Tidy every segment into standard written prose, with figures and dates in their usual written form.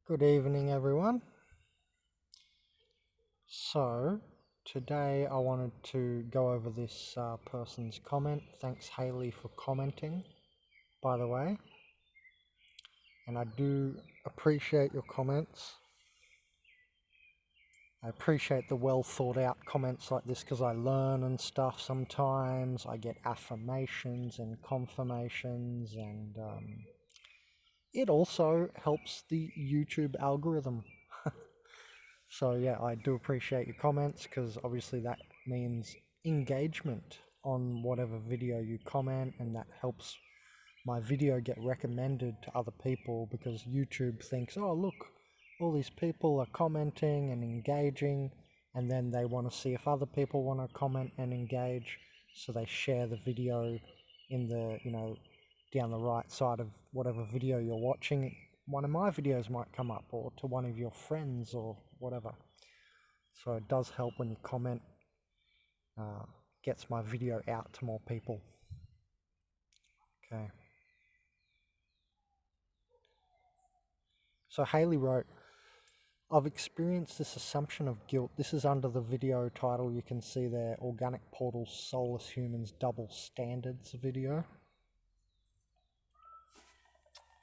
Good evening, everyone. So, today I wanted to go over this person's comment. Thanks, Haley, for commenting, by the way. And I do appreciate your comments. I appreciate the well thought out comments like this because I learn and stuff sometimes. I get affirmations and confirmations, and it also helps the YouTube algorithm. So yeah, I do appreciate your comments because obviously that means engagement on whatever video you comment, and that helps my video get recommended to other people because YouTube thinks, oh look, all these people are commenting and engaging, and then they want to see if other people want to comment and engage, so they share the video in the, down the right side of whatever video you're watching. One of my videos might come up, or to one of your friends or whatever. So it does help when you comment, gets my video out to more people. Okay. So Haley wrote, I've experienced this assumption of guilt. This is under the video title. You can see there, Organic Portals, Soulless Humans, Double Standards video.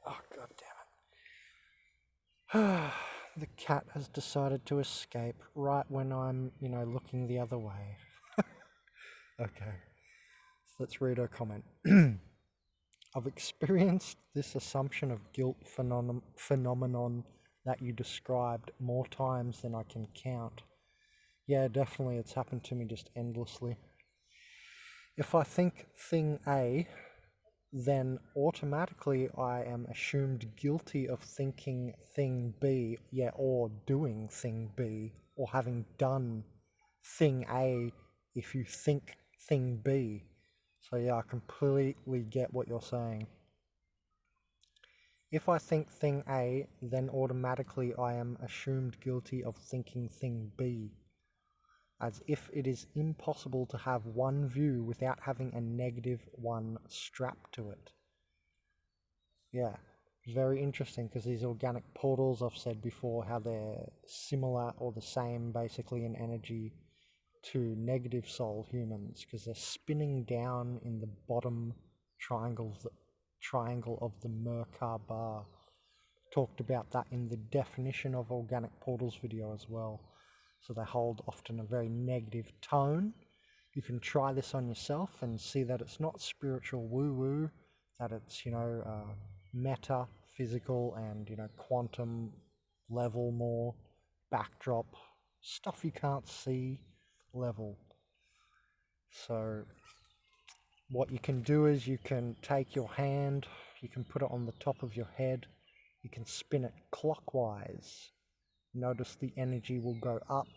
Oh, God damn it. The cat has decided to escape right when I'm, looking the other way. Okay, so let's read her comment. I've experienced this assumption of guilt phenomenon that you described more times than I can count. Yeah, definitely, it's happened to me just endlessly. If I think thing A, then automatically I am assumed guilty of thinking thing B, or doing thing B, or having done thing A if you think thing B. So yeah, I completely get what you're saying. If I think thing A, then automatically I am assumed guilty of thinking thing B, as if it is impossible to have one view without having a negative one strapped to it. Yeah, very interesting, because these organic portals, I've said before how they're similar or the same basically in energy to negative soul humans, because they're spinning down in the bottom triangle of the Merkaba. Talked about that in the definition of organic portals video as well. So they hold often a very negative tone. You can try this on yourself and see that it's not spiritual woo-woo, that it's, meta, physical, and, quantum level, more backdrop, stuff you can't see level. So what you can do is you can take your hand, you can put it on the top of your head, you can spin it clockwise. Notice the energy will go up,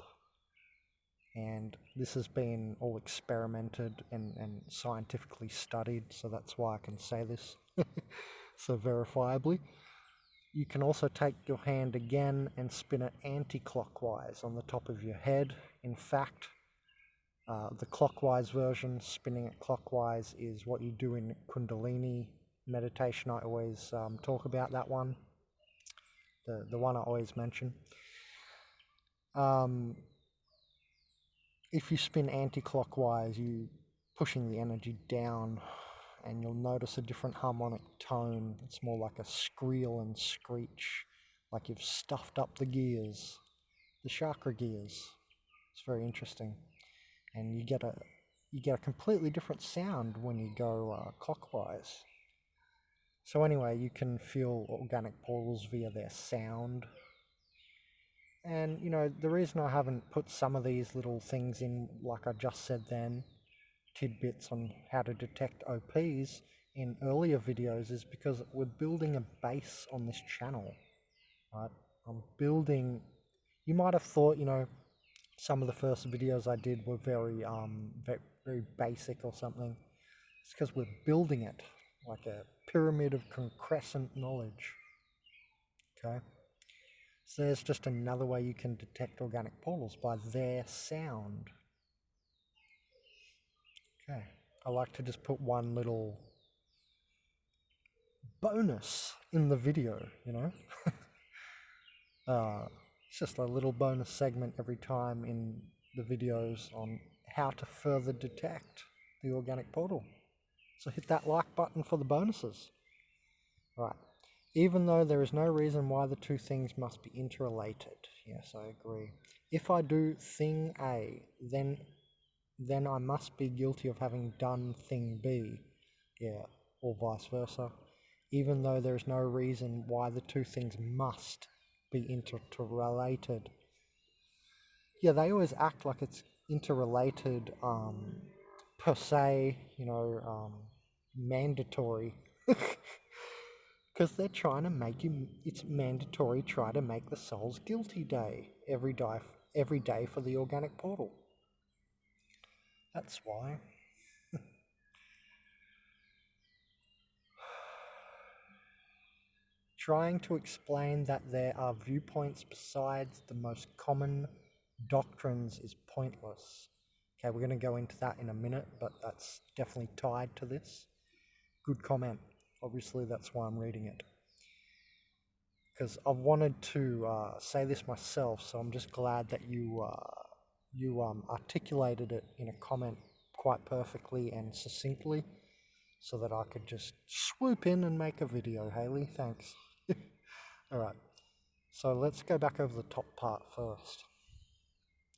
and this has been all experimented and scientifically studied, so that's why I can say this so verifiably. You can also take your hand again and spin it anti-clockwise on the top of your head. In fact, the clockwise version, spinning it clockwise, is what you do in Kundalini meditation. I always talk about that one, the one I always mention. If you spin anti-clockwise, you're pushing the energy down, and you'll notice a different harmonic tone. It's more like a squeal and screech, like you've stuffed up the gears, the chakra gears. It's very interesting, and you get a completely different sound when you go clockwise. So anyway, you can feel organic portals via their sound. And, the reason I haven't put some of these little things in, like I just said then, tidbits on how to detect OPs in earlier videos, is because we're building a base on this channel, right? You might have thought, some of the first videos I did were very basic or something. It's because we're building it like a pyramid of concrescent knowledge, okay? So there's just another way you can detect organic portals, by their sound. Okay, I like to just put one little bonus in the video, It's just a little bonus segment every time in the videos on how to further detect the organic portal. So hit that like button for the bonuses. Right. Even though there is no reason why the two things must be interrelated. Yes, I agree. If I do thing A, then I must be guilty of having done thing B. Yeah, or vice versa. Even though there is no reason why the two things must be interrelated. Yeah, they always act like it's interrelated, per se, mandatory. Because they're trying to make it's mandatory, try to make the soul's guilty day every day for the organic portal. That's why. Trying to explain that there are viewpoints besides the most common doctrines is pointless. Okay, we're going to go into that in a minute, but that's definitely tied to this. Good comment. Obviously, that's why I'm reading it. Because I've wanted to say this myself, so I'm just glad that you articulated it in a comment quite perfectly and succinctly, so that I could just swoop in and make a video. Haley, thanks. Alright, so let's go back over the top part first.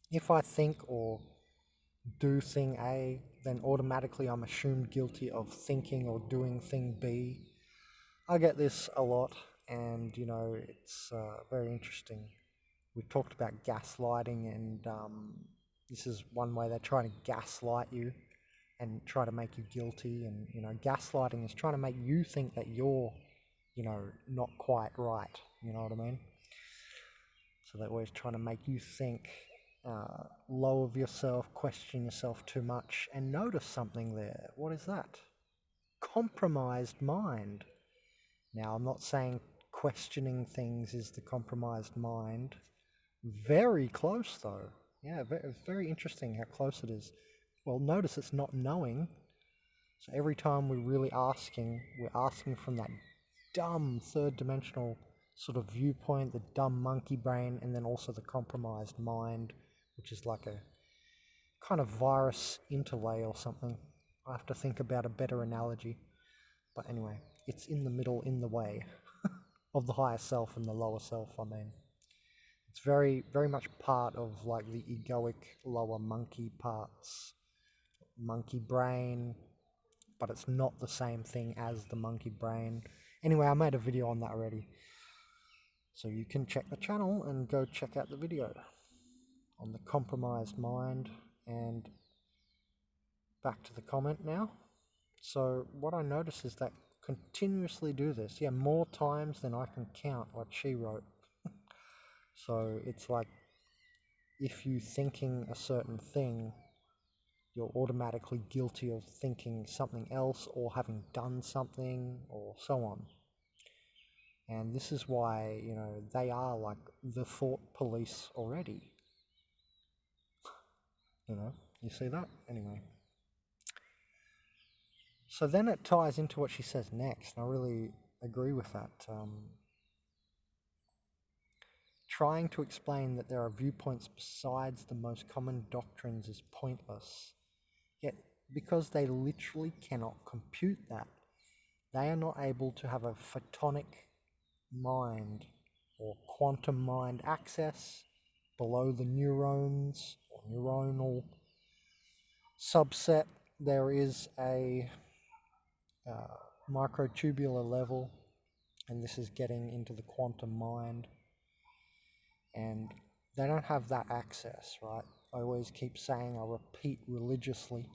If I think or do thing A, then automatically I'm assumed guilty of thinking or doing thing B. I get this a lot, and it's very interesting. We talked about gaslighting, and this is one way they try to gaslight you and try to make you guilty. And gaslighting is trying to make you think that you're not quite right. You know what I mean? So they're always trying to make you think low of yourself, question yourself too much, and notice something there. What is that? Compromised mind. Now, I'm not saying questioning things is the compromised mind. Very close, though. Yeah, it's very interesting how close it is. Well, notice it's not knowing. So every time we're asking from that dumb third-dimensional sort of viewpoint, the dumb monkey brain, and then also the compromised mind, which is like a kind of virus interlay or something. I have to think about a better analogy. But anyway, it's in the middle, in the way of the higher self and the lower self, I mean. It's very, very much part of like the egoic lower monkey parts, monkey brain, but it's not the same thing as the monkey brain. Anyway, I made a video on that already. So you can check the channel and go check out the video on the compromised mind. And back to the comment now. So what I notice is that continuously do this. Yeah, more times than I can count, like she wrote. So it's like if you thinking a certain thing, you're automatically guilty of thinking something else or having done something or so on. And this is why, they are like the thought police already. You see that? Anyway. So then it ties into what she says next, and I really agree with that. Trying to explain that there are viewpoints besides the most common doctrines is pointless. Yet, because they literally cannot compute that, they are not able to have a photonic mind or quantum mind access below the neurons or neuronal subset. There is a microtubular level, and this is getting into the quantum mind, and they don't have that access, right? I always keep saying, I repeat religiously,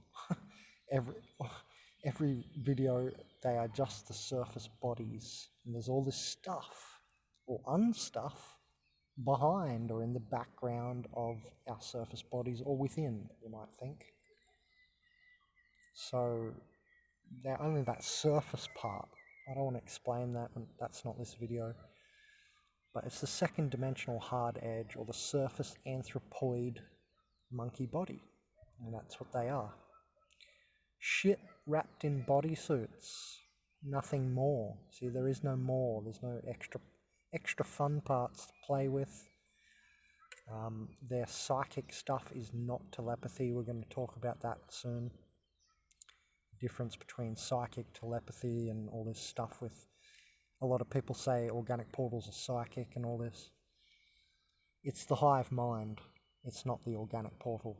every video, they are just the surface bodies, and there's all this stuff or unstuff behind or in the background of our surface bodies, or within, you might think. So they're only that surface part. I don't want to explain that, and that's not this video. But it's the second dimensional hard edge, or the surface anthropoid monkey body. And that's what they are. Shit wrapped in bodysuits. Nothing more. See, there is no more. There's no extra extra fun parts to play with. Their psychic stuff is not telepathy. We're going to talk about that soon. Difference between psychic, telepathy, and all this stuff with a lot of people say organic portals are psychic and all this. It's the hive mind. It's not the organic portal.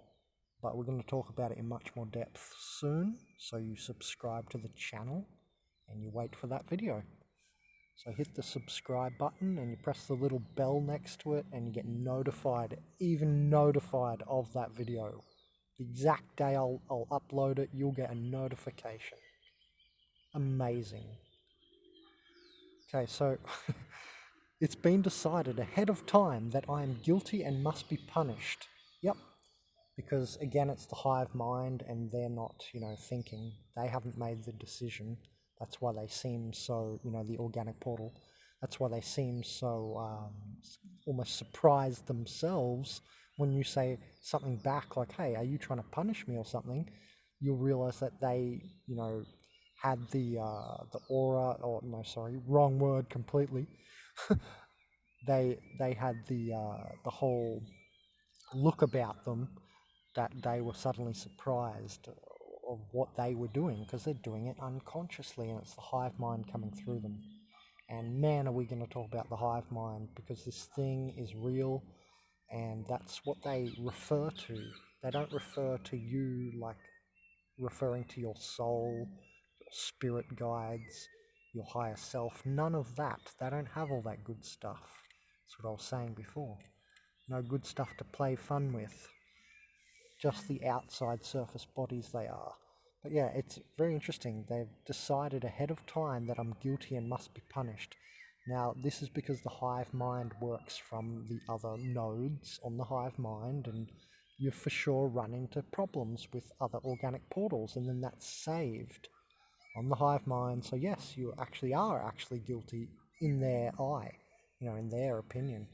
But we're going to talk about it in much more depth soon. So you subscribe to the channel and you wait for that video. So hit the subscribe button and you press the little bell next to it and you get notified, even notified of that video. The exact day I'll upload it, you'll get a notification. Amazing. Okay, so it's been decided ahead of time that I am guilty and must be punished. Yep. Because again, it's the hive mind and they're not, thinking. They haven't made the decision. That's why they seem so, the organic portal. That's why they seem so almost surprised themselves when you say something back like, hey, are you trying to punish me or something? You'll realize that they, had the aura, or no, sorry, wrong word completely. They had the whole look about them that they were suddenly surprised of what they were doing, because they're doing it unconsciously and it's the hive mind coming through them. And man, are we going to talk about the hive mind, because this thing is real and that's what they refer to. They don't refer to you like referring to your soul, your spirit guides, your higher self. None of that. They don't have all that good stuff. That's what I was saying before. No good stuff to play fun with. Just the outside surface bodies they are. But yeah, it's very interesting. They've decided ahead of time that I'm guilty and must be punished. Now, this is because the hive mind works from the other nodes on the hive mind, and you for sure run into problems with other organic portals, and then that's saved on the hive mind. So yes, you actually are actually guilty in their eye, in their opinion.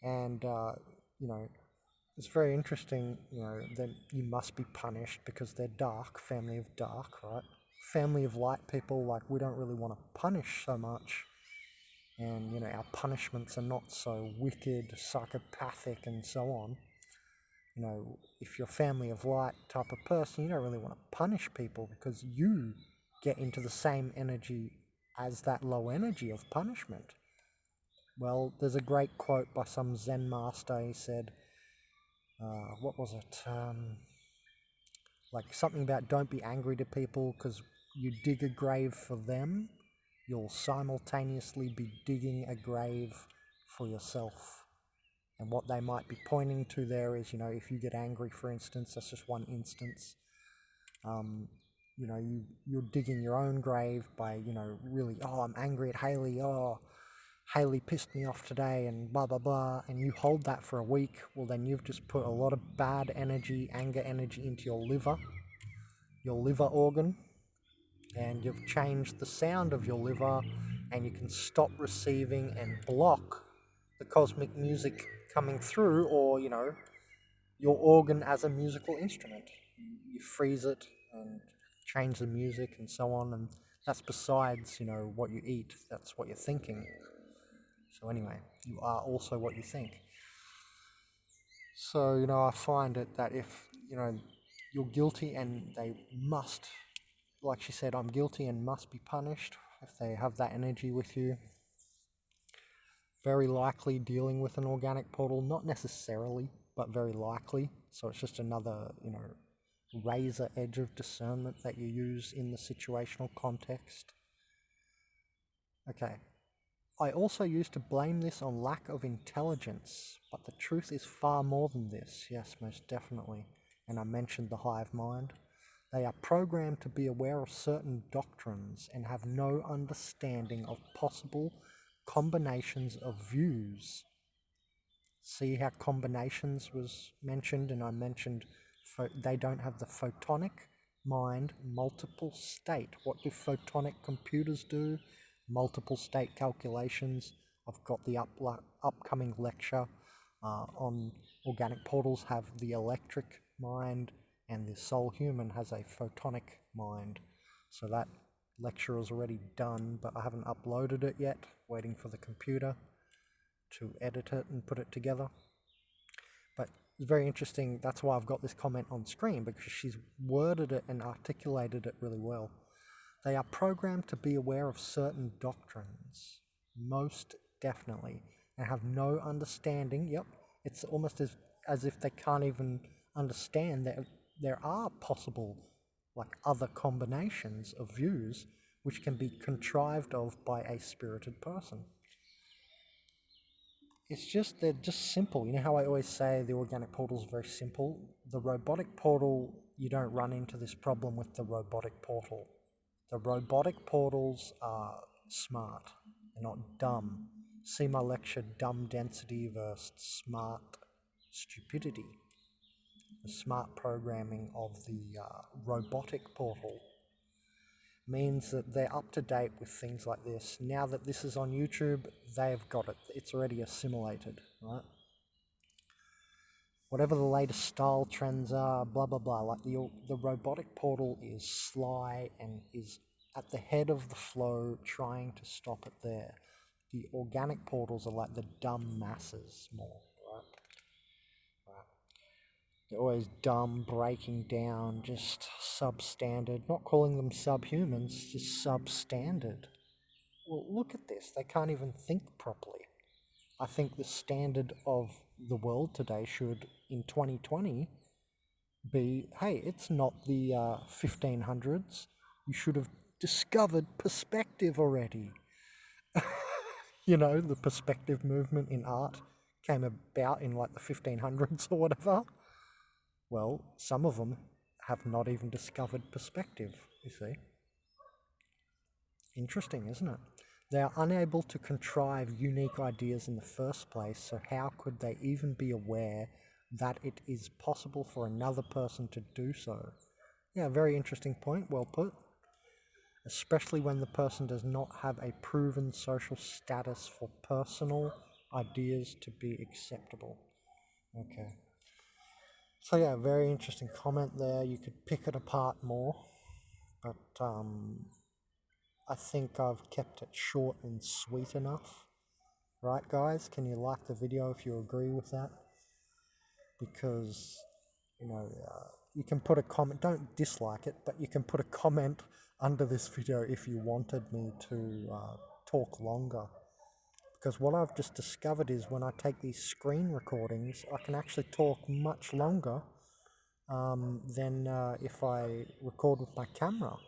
And, it's very interesting, that you must be punished because they're dark, family of dark, right? Family of light people, like, we don't really want to punish so much. And, our punishments are not so wicked, psychopathic, and so on. If you're family of light type of person, you don't really want to punish people because you get into the same energy as that low energy of punishment. Well, there's a great quote by some Zen master. He said, what was it? Like something about don't be angry to people because you dig a grave for them, you'll simultaneously be digging a grave for yourself. And what they might be pointing to there is, if you get angry, for instance, that's just one instance. You're digging your own grave by, really, oh, I'm angry at Haley, oh, Haley pissed me off today and blah, blah, blah, and you hold that for a week, well, then you've just put a lot of bad energy, anger energy into your liver organ, and you've changed the sound of your liver, and you can stop receiving and block the cosmic music coming through, or, your organ as a musical instrument. You freeze it and change the music and so on, and that's besides, what you eat, that's what you're thinking. So anyway, you are also what you think. So, I find it that if, you're guilty and they must, like she said, I'm guilty and must be punished if they have that energy with you. Very likely dealing with an organic portal, not necessarily, but very likely. So it's just another, razor edge of discernment that you use in the situational context. Okay. I also used to blame this on lack of intelligence, but the truth is far more than this. Yes, most definitely. And I mentioned the hive mind. They are programmed to be aware of certain doctrines and have no understanding of possible combinations of views. See how combinations was mentioned, and I mentioned they don't have the photonic mind multiple state. What do photonic computers do? Multiple state calculations. I've got the upcoming lecture on organic portals have the electric mind, and the soul human has a photonic mind. So that lecture is already done, but I haven't uploaded it yet, waiting for the computer to edit it and put it together. But it's very interesting, that's why I've got this comment on screen, because she's worded it and articulated it really well. They are programmed to be aware of certain doctrines, most definitely, and have no understanding. Yep, it's almost as if they can't even understand that there are possible other combinations of views which can be contrived of by a spirited person. They're just simple. You know how I always say the organic portal is very simple? The robotic portal, you don't run into this problem with the robotic portal. The robotic portals are smart. They're not dumb. See my lecture, Dumb Density versus Smart Stupidity. The smart programming of the robotic portal means that they're up to date with things like this. Now that this is on YouTube, they've got it. It's already assimilated, right? Whatever the latest style trends are, blah, blah, blah. Like the robotic portal is sly and is at the head of the flow, trying to stop it there. The organic portals are like the dumb masses more, right? They're always dumb, breaking down, just substandard. Not calling them subhumans, just substandard. Well, look at this. They can't even think properly. I think the standard of the world today should, in 2020, be, hey, it's not the 1500s. You should have discovered perspective already. You know, the perspective movement in art came about in like the 1500s or whatever. Well, some of them have not even discovered perspective, you see. Interesting, isn't it? They are unable to contrive unique ideas in the first place, so how could they even be aware that it is possible for another person to do so? Yeah, very interesting point, well put. Especially when the person does not have a proven social status for personal ideas to be acceptable. Okay. So yeah, very interesting comment there. You could pick it apart more, but I think I've kept it short and sweet enough. Right, guys? Can you like the video if you agree with that? Because, you can put a comment, don't dislike it, but you can put a comment under this video if you wanted me to talk longer. Because what I've just discovered is when I take these screen recordings, I can actually talk much longer than if I record with my camera.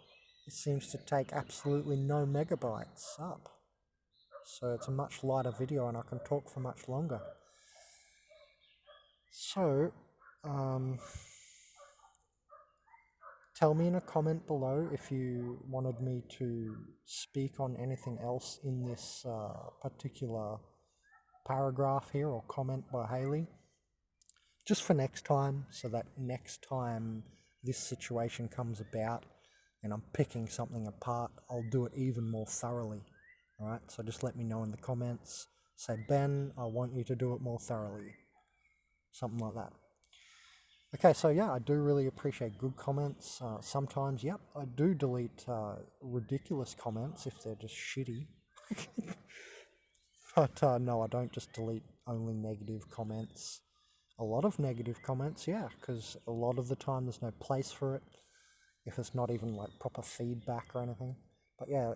It seems to take absolutely no megabytes up. So it's a much lighter video and I can talk for much longer. So, tell me in a comment below if you wanted me to speak on anything else in this particular paragraph here or comment by Haley. Just for next time, so that next time this situation comes about and I'm picking something apart, I'll do it even more thoroughly. Alright, so just let me know in the comments. Say, Ben, I want you to do it more thoroughly. Something like that. Okay, so yeah, I do really appreciate good comments. Sometimes, yep, I do delete ridiculous comments if they're just shitty. But no, I don't just delete only negative comments. A lot of negative comments, yeah, because a lot of the time there's no place for it, if it's not even like proper feedback or anything. But yeah,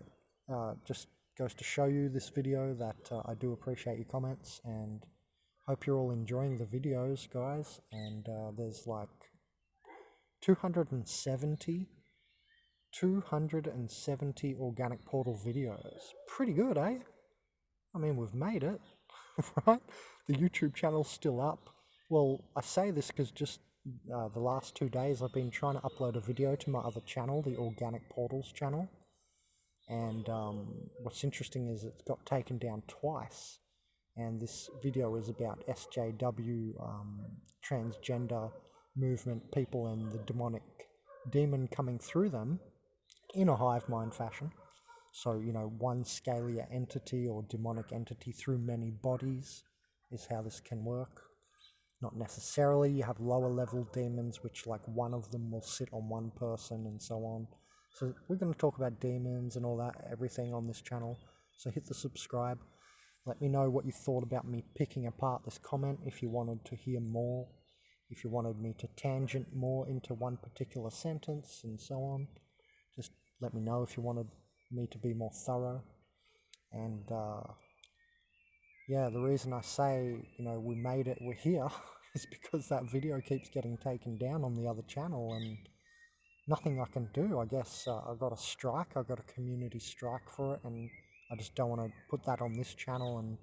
just goes to show you this video that I do appreciate your comments, and hope you're all enjoying the videos, guys. And there's like 270 organic portal videos. Pretty good, eh? I mean, we've made it, right? The YouTube channel's still up. Well, I say this because just the last 2 days I've been trying to upload a video to my other channel, the Organic Portals channel. And what's interesting is it's got taken down twice. And this video is about SJW, transgender movement people and the demon coming through them in a hive mind fashion. So, one scalar entity or demonic entity through many bodies is how this can work. Not necessarily. You have lower level demons, which like one of them will sit on one person and so on. So we're going to talk about demons and all that, everything on this channel. So hit the subscribe. Let me know what you thought about me picking apart this comment, if you wanted to hear more, if you wanted me to tangent more into one particular sentence and so on. Just let me know if you wanted me to be more thorough. And yeah, the reason I say, we made it, we're here, is because that video keeps getting taken down on the other channel and nothing I can do. I guess I got a strike, I got a community strike for it, and I just don't want to put that on this channel and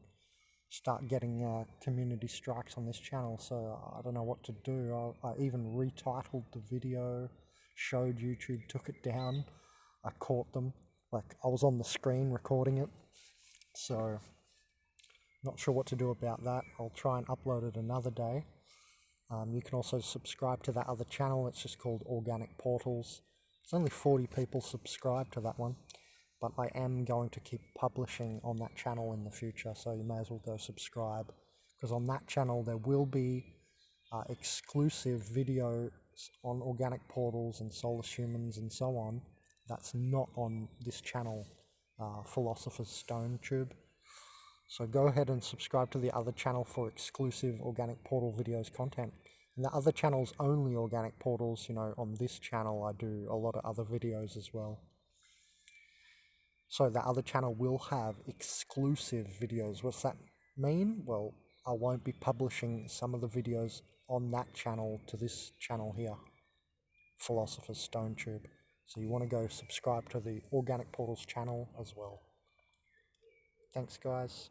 start getting community strikes on this channel. So I don't know what to do. I even retitled the video, showed YouTube, took it down. I caught them, like I was on the screen recording it. So not sure what to do about that. I'll try and upload it another day. You can also subscribe to that other channel. It's just called Organic Portals. It's only 40 people subscribed to that one, but I am going to keep publishing on that channel in the future, so you may as well go subscribe, because on that channel there will be exclusive videos on organic portals and soulless humans and so on. That's not on this channel, Philosopher's Stone Tube. So go ahead and subscribe to the other channel for exclusive organic portal videos content. And the other channel's only organic portals. On this channel I do a lot of other videos as well. So the other channel will have exclusive videos. What's that mean? Well, I won't be publishing some of the videos on that channel to this channel here, Philosopher's Stone Tube. So you want to go subscribe to the Organic Portals channel as well. Thanks guys.